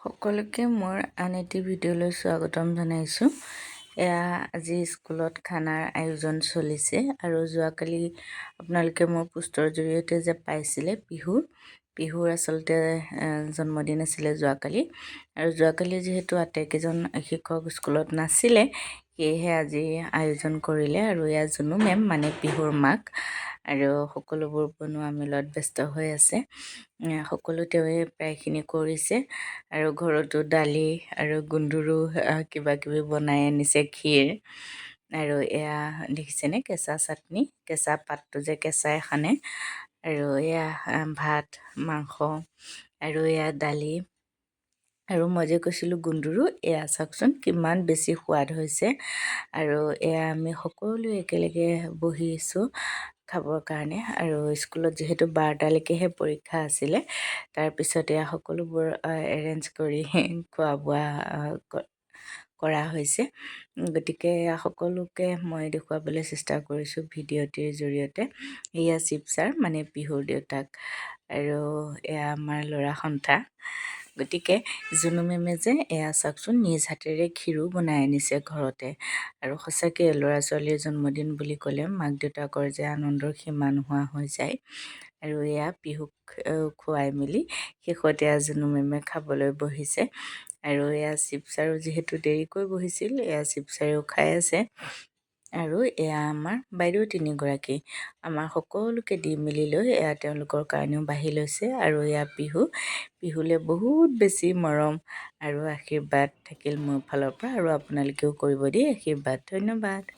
সকলোকে মোৰ আন এটি ভিডিঅ'লৈ স্বাগতম জনাইছোঁ। এয়া আজি স্কুলত খানাৰ আয়োজন চলিছে আৰু যোৱাকালি আপোনালোকে মোৰ পোষ্টৰ জৰিয়তে যে পাইছিলে বিহুৰ আচলতে জন্মদিন আছিলে যোৱাকালি। আৰু যোৱাকালি যিহেতু আটাইকেইজন শিক্ষক স্কুলত নাছিলে, সেয়েহে আজি আয়োজন কৰিলে আৰু এয়া জুনু মেম মানে বিহুৰ মাক আৰু সকলোবোৰ বনোৱা মেলত ব্যস্ত হৈ আছে। সকলো তেওঁৱে প্ৰায়খিনি কৰিছে আৰু ঘৰতো দালি আৰু গুন্দুৰো কিবা কিবি বনাই আনিছে, ক্ষীৰ আৰু এয়া দেখিছেনে কেঁচা চাটনি, কেঁচা পাতটো যে কেঁচাই সানে আৰু এয়া ভাত মাংস আৰু এয়া দালি আৰু মই যে কৈছিলোঁ গুন্দুৰো, এয়া চাওকচোন কিমান বেছি সোৱাদ হৈছে। আৰু এয়া আমি সকলোৱে একেলগে বহিছোঁ খাবৰ কাৰণে। আৰু স্কুলত যিহেতু 12টালৈকেহে পৰীক্ষা আছিলে, তাৰপিছত এয়া সকলোবোৰ এৰেঞ্জ কৰি খোৱা বোৱা কৰা হৈছে। গতিকে সকলোকে মই দেখুৱাবলৈ চেষ্টা কৰিছোঁ ভিডিঅ'টিৰ জৰিয়তে। এয়া শিৱ ছাৰ মানে পিহুৰ দেউতাক আৰু এয়া আমাৰ ল'ৰা সন্থা। গতিকে জুনু মেমে যে এয়া চাওকচোন নিজ হাতেৰে ক্ষীৰো বনাই আনিছে ঘৰতে। আৰু সঁচাকৈ ল'ৰা ছোৱালীৰ জন্মদিন বুলি ক'লে মাক দেউতাকৰ যে আনন্দৰ সীমা নোহোৱা হৈ যায়। আৰু এয়া পিহুক খুৱাই মেলি শেষত এয়া জুনু মেমে খাবলৈ বহিছে। আৰু এয়া শিৱ ছাৰো যিহেতু দেৰিকৈ বহিছিল, এয়া শিৱ ছাৰেও খাই আছে। আৰু এয়া আমাৰ বাইদেউ তিনিগৰাকী আমাৰ সকলোকে দি মেলি লৈ এয়া তেওঁলোকৰ কাৰণেও বাঢ়ি লৈছে। আৰু এয়া পিহুলৈ বহুত বেছি মৰম আৰু আশীৰ্বাদ থাকিল মোৰ ফালৰ পৰা, আৰু আপোনালোকেও কৰিব দেই আশীৰ্বাদ। ধন্যবাদ।